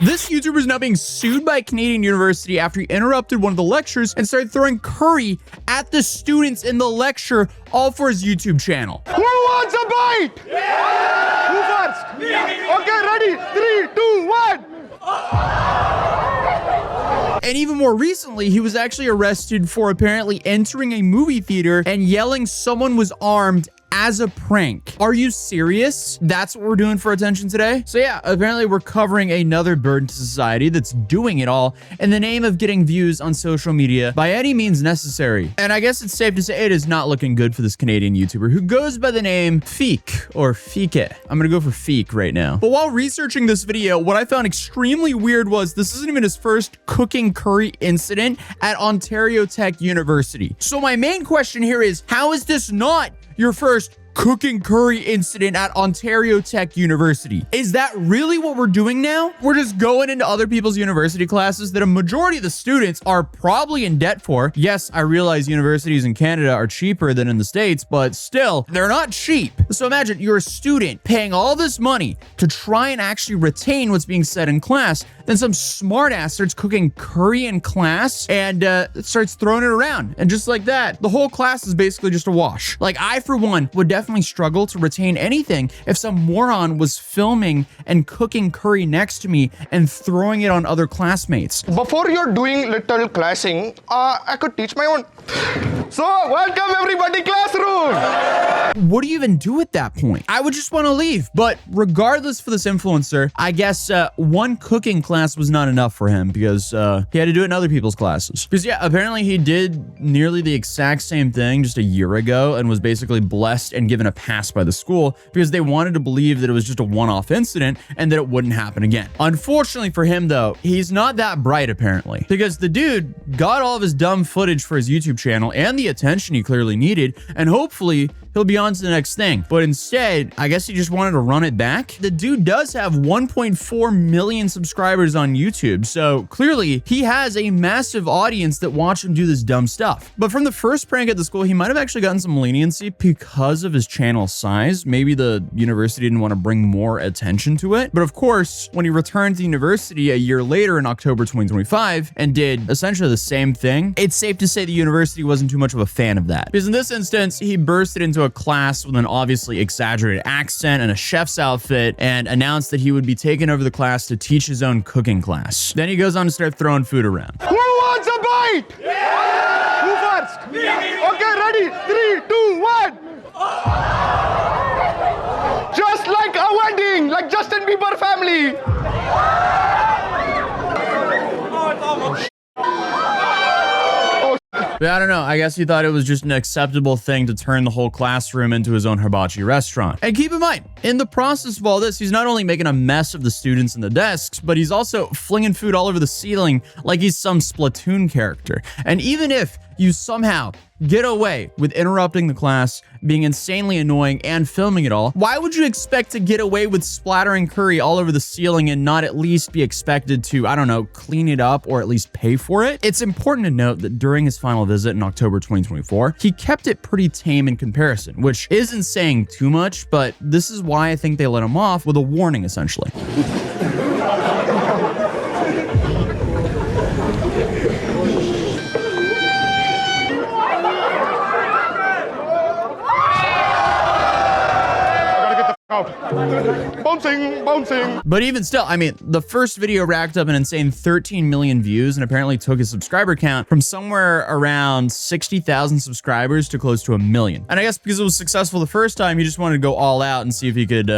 This YouTuber is now being sued by a Canadian university after he interrupted one of the lectures and started throwing curry at the students in the lecture, all for his YouTube channel. Who wants a bite? Yeah! Who first? Me. Okay, ready? 3, 2, 1. And even more recently, he was actually arrested for apparently entering a movie theater and yelling someone was armed as a prank. Are you serious? That's what we're doing for attention today? So yeah, apparently we're covering another burden to society that's doing it all in the name of getting views on social media by any means necessary. And I guess it's safe to say it is not looking good for this Canadian YouTuber who goes by the name Feek or Fike. I'm gonna go for Feek right now. But while researching this video, what I found extremely weird was this isn't even his first cooking curry incident at Ontario Tech University. So my main question here is, how is this not your first cooking curry incident at Ontario Tech University? Is that really what we're doing now? We're just going into other people's university classes that a majority of the students are probably in debt for. Yes, I realize universities in Canada are cheaper than in the States, but still, they're not cheap. So imagine you're a student paying all this money to try and actually retain what's being said in class. Then some smartass starts cooking curry in class and starts throwing it around. And just like that, the whole class is basically just a wash. Like, I, for one, would definitely struggle to retain anything if some moron was filming and cooking curry next to me and throwing it on other classmates. Before you're doing little classing, I could teach my own. So, welcome everybody, classroom! What do you even do at that point? I would just want to leave. But regardless, for this influencer, I guess one cooking class was not enough for him because he had to do it in other people's classes. Because yeah, apparently he did nearly the exact same thing just a year ago and was basically blessed and given a pass by the school because they wanted to believe that it was just a one-off incident and that it wouldn't happen again. Unfortunately for him though, he's not that bright apparently, because the dude got all of his dumb footage for his YouTube channel and the attention he clearly needed, and hopefully he'll be on to the next thing. But instead, I guess he just wanted to run it back. The dude does have 1.4 million subscribers on YouTube, so clearly he has a massive audience that watch him do this dumb stuff. But from the first prank at the school, he might have actually gotten some leniency because of his channel size. Maybe the university didn't want to bring more attention to it. But of course, when he returned to university a year later in October 2025 and did essentially the same thing, it's safe to say the university wasn't too much of a fan of that. Because in this instance, he bursted into a class with an obviously exaggerated accent and a chef's outfit and announced that he would be taking over the class to teach his own cooking class. Then he goes on to start throwing food around. Who wants a bite? Yeah! Who first? Me. Okay, ready? 3, 2, 1. Just like a wedding, like Justin Bieber family. But I don't know, I guess he thought it was just an acceptable thing to turn the whole classroom into his own hibachi restaurant. And keep in mind, in the process of all this, he's not only making a mess of the students and the desks, but he's also flinging food all over the ceiling like he's some Splatoon character. And even if you somehow get away with interrupting the class, being insanely annoying, and filming it all, why would you expect to get away with splattering curry all over the ceiling and not at least be expected to, I don't know, clean it up or at least pay for it? It's important to note that during his final visit in October 2024, he kept it pretty tame in comparison, which isn't saying too much, but this is why I think they let him off with a warning, essentially. Bouncing. But even still, I mean, the first video racked up an insane 13 million views and apparently took his subscriber count from somewhere around 60,000 subscribers to close to 1 million. And I guess because it was successful the first time, he just wanted to go all out and see if he could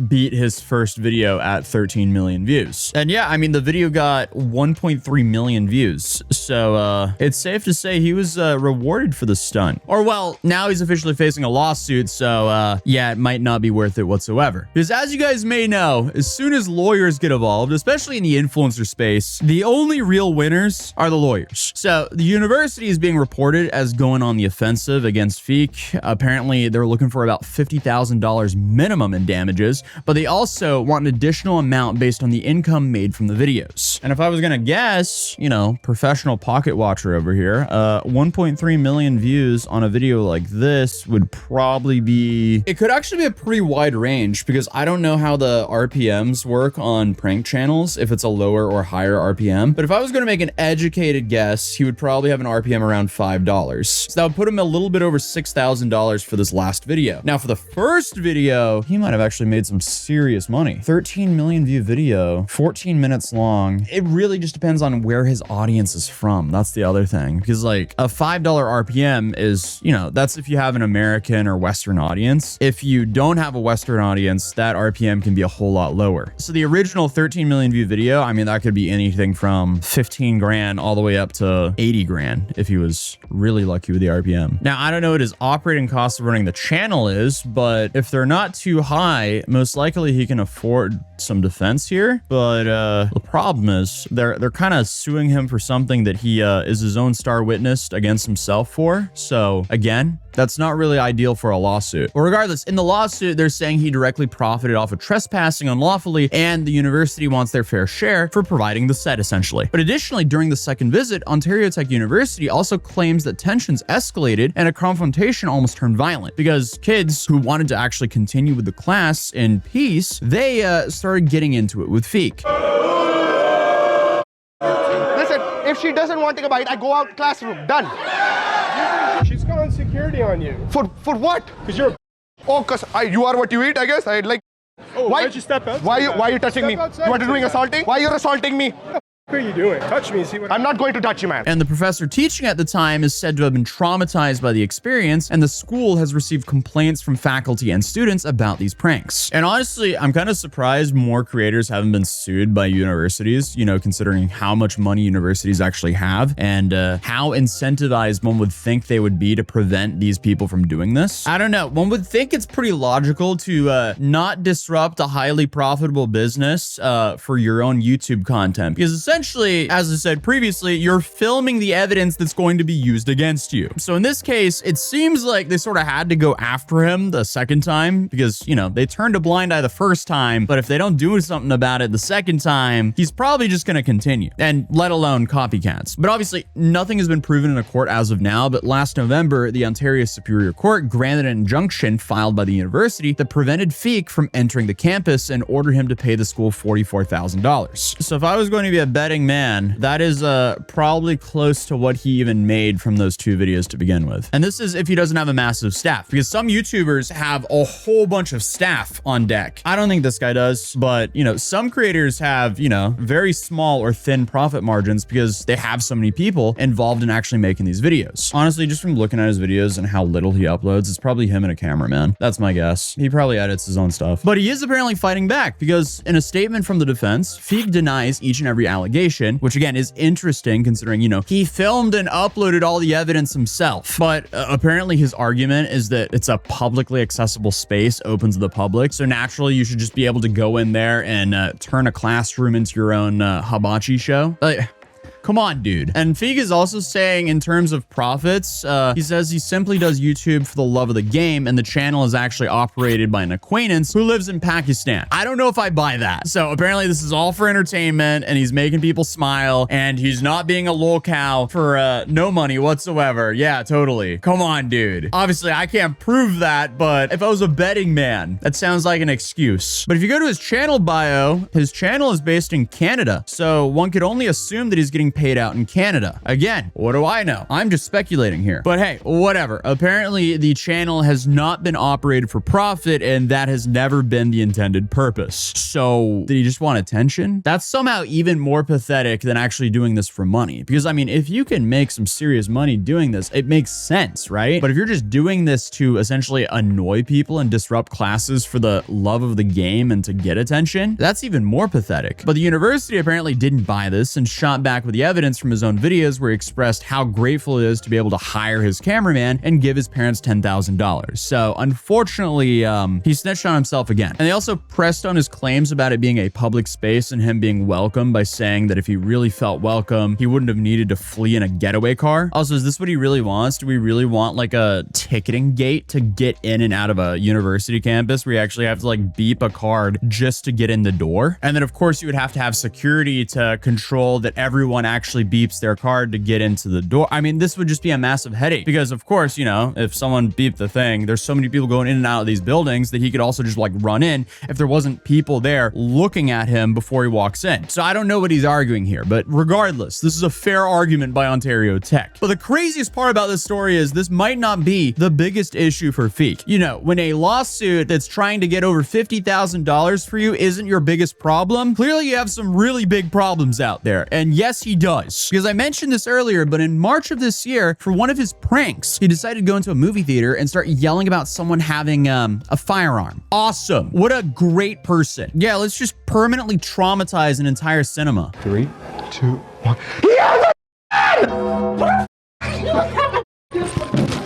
beat his first video at 13 million views. And yeah, I mean, the video got 1.3 million views. So it's safe to say he was rewarded for the stunt. Or well, now he's officially facing a lawsuit. So yeah, it might not be worth it whatsoever. Because as you guys may know, as soon as lawyers get involved, especially in the influencer space, the only real winners are the lawyers. So the university is being reported as going on the offensive against Feek. Apparently, they're looking for about $50,000 minimum in damages, but they also want an additional amount based on the income made from the videos. views. And if I was gonna guess, you know, professional pocket watcher over here, 1.3 million views on a video like this would probably be, it could actually be a pretty wide range because I don't know how the RPMs work on prank channels, if it's a lower or higher RPM. But if I was gonna make an educated guess, he would probably have an RPM around $5. So that would put him a little bit over $6,000 for this last video. Now for the first video, he might have actually made some serious money. 13 million view video, 14 minutes long. It really just depends on where his audience is from. That's the other thing. Because like a $5 RPM is, you know, that's if you have an American or Western audience. If you don't have a Western audience, that RPM can be a whole lot lower. So the original 13 million view video, I mean, that could be anything from 15 grand all the way up to 80 grand if he was really lucky with the RPM. Now, I don't know what his operating costs of running the channel is, but if they're not too high, most likely he can afford some defense here. But the problem is they're kind of suing him for something that he is his own star witness against himself for. So again, that's not really ideal for a lawsuit. But regardless, in the lawsuit, they're saying he directly profited off of trespassing unlawfully, and the university wants their fair share for providing the set, essentially. But additionally, during the second visit, Ontario Tech University also claims that tensions escalated and a confrontation almost turned violent because kids who wanted to actually continue with the class in peace, they started getting into it with Feek. Listen, if she doesn't want to take a bite, I go out classroom. Done. She's calling security on you. For what? Because you're a Oh, because you are what you eat, I guess. I'd like. Oh, why'd you step out? Why are you touching me? You want to doing assaulting? Why you're assaulting me? What are you doing? Touch me and see what I'm not going to touch you, man. And the professor teaching at the time is said to have been traumatized by the experience, and the school has received complaints from faculty and students about these pranks. And honestly, I'm kind of surprised more creators haven't been sued by universities, you know, considering how much money universities actually have and how incentivized one would think they would be to prevent these people from doing this. I don't know. One would think it's pretty logical to not disrupt a highly profitable business for your own YouTube content, because essentially, as I said previously, you're filming the evidence that's going to be used against you. So in this case, it seems like they sort of had to go after him the second time because, you know, they turned a blind eye the first time, but if they don't do something about it the second time, he's probably just going to continue, and let alone copycats. But obviously, nothing has been proven in a court as of now, but last November, the Ontario Superior Court granted an injunction filed by the university that prevented Feek from entering the campus and ordered him to pay the school $44,000. So if I was going to be a betting man, that is probably close to what he even made from those two videos to begin with. And this is if he doesn't have a massive staff, because some YouTubers have a whole bunch of staff on deck. I don't think this guy does, but you know, some creators have, you know, very small or thin profit margins because they have so many people involved in actually making these videos. Honestly, just from looking at his videos and how little he uploads, it's probably him and a cameraman. That's my guess. He probably edits his own stuff. But he is apparently fighting back because in a statement from the defense, Feek denies each and every allegation, which again is interesting considering, you know, he filmed and uploaded all the evidence himself. But apparently his argument is that it's a publicly accessible space open to the public. So naturally you should just be able to go in there and turn a classroom into your own hibachi show. Come on, dude. And Feek is also saying in terms of profits, he says he simply does YouTube for the love of the game, and the channel is actually operated by an acquaintance who lives in Pakistan. I don't know if I buy that. So apparently this is all for entertainment, and he's making people smile, and he's not being a lolcow for no money whatsoever. Yeah, totally. Come on, dude. Obviously, I can't prove that, but if I was a betting man, that sounds like an excuse. But if you go to his channel bio, his channel is based in Canada, so one could only assume that he's getting paid out in Canada. Again, what do I know? I'm just speculating here. But hey, whatever. Apparently, the channel has not been operated for profit, and that has never been the intended purpose. So, did he just want attention? That's somehow even more pathetic than actually doing this for money. Because, I mean, if you can make some serious money doing this, it makes sense, right? But if you're just doing this to essentially annoy people and disrupt classes for the love of the game and to get attention, that's even more pathetic. But the university apparently didn't buy this and shot back with the evidence from his own videos where he expressed how grateful it is to be able to hire his cameraman and give his parents $10,000. So unfortunately, he snitched on himself again. And they also pressed on his claims about it being a public space and him being welcome by saying that if he really felt welcome, he wouldn't have needed to flee in a getaway car. Also, is this what he really wants? Do we really want like a ticketing gate to get in and out of a university campus where you actually have to like beep a card just to get in the door? And then of course you would have to have security to control that everyone actually beeps their card to get into the door. I mean, this would just be a massive headache because of course, you know, if someone beeped the thing, there's so many people going in and out of these buildings that he could also just like run in if there wasn't people there looking at him before he walks in. So I don't know what he's arguing here, but regardless, this is a fair argument by Ontario Tech. But the craziest part about this story is this might not be the biggest issue for Feek. You know, when a lawsuit that's trying to get over $50,000 for you isn't your biggest problem, clearly you have some really big problems out there. And yes, he does. Because I mentioned this earlier, but in March of this year, for one of his pranks, he decided to go into a movie theater and start yelling about someone having a firearm. Awesome. What a great person. Yeah, let's just permanently traumatize an entire cinema. 3, 2, 1.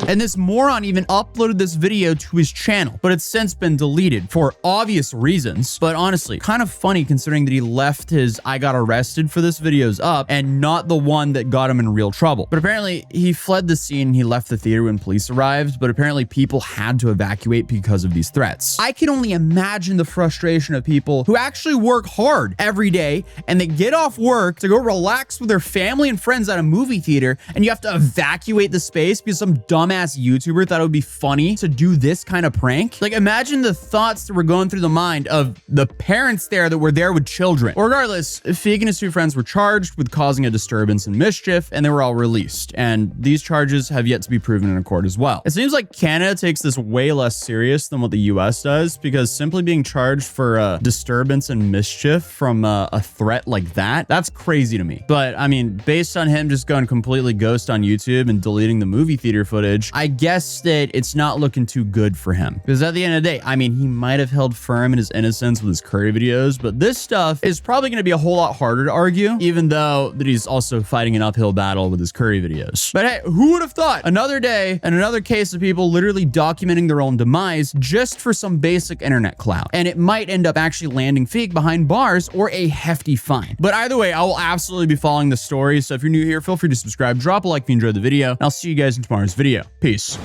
And this moron even uploaded this video to his channel, but it's since been deleted for obvious reasons. But honestly, kind of funny considering that he left his I got arrested for this videos up and not the one that got him in real trouble. But apparently he fled the scene and he left the theater when police arrived, but apparently people had to evacuate because of these threats. I can only imagine the frustration of people who actually work hard every day and they get off work to go relax with their family and friends at a movie theater, and you have to evacuate the space because some dumbass YouTuber thought it would be funny to do this kind of prank. Like, imagine the thoughts that were going through the mind of the parents there that were there with children. Regardless, Feek and his two friends were charged with causing a disturbance and mischief, and they were all released. And these charges have yet to be proven in a court as well. It seems like Canada takes this way less serious than what the US does, because simply being charged for disturbance and mischief from a threat like that, that's crazy to me. But I mean, based on him just going completely ghost on YouTube and deleting the movie theater footage, I guess that it's not looking too good for him. Because at the end of the day, I mean, he might have held firm in his innocence with his curry videos, but this stuff is probably going to be a whole lot harder to argue, even though that he's also fighting an uphill battle with his curry videos. But hey, who would have thought? Another day and another case of people literally documenting their own demise just for some basic internet clout. And it might end up actually landing Feek behind bars or a hefty fine. But either way, I will absolutely be following the story. So if you're new here, feel free to subscribe, drop a like if you enjoyed the video, and I'll see you guys in tomorrow's video. Peace.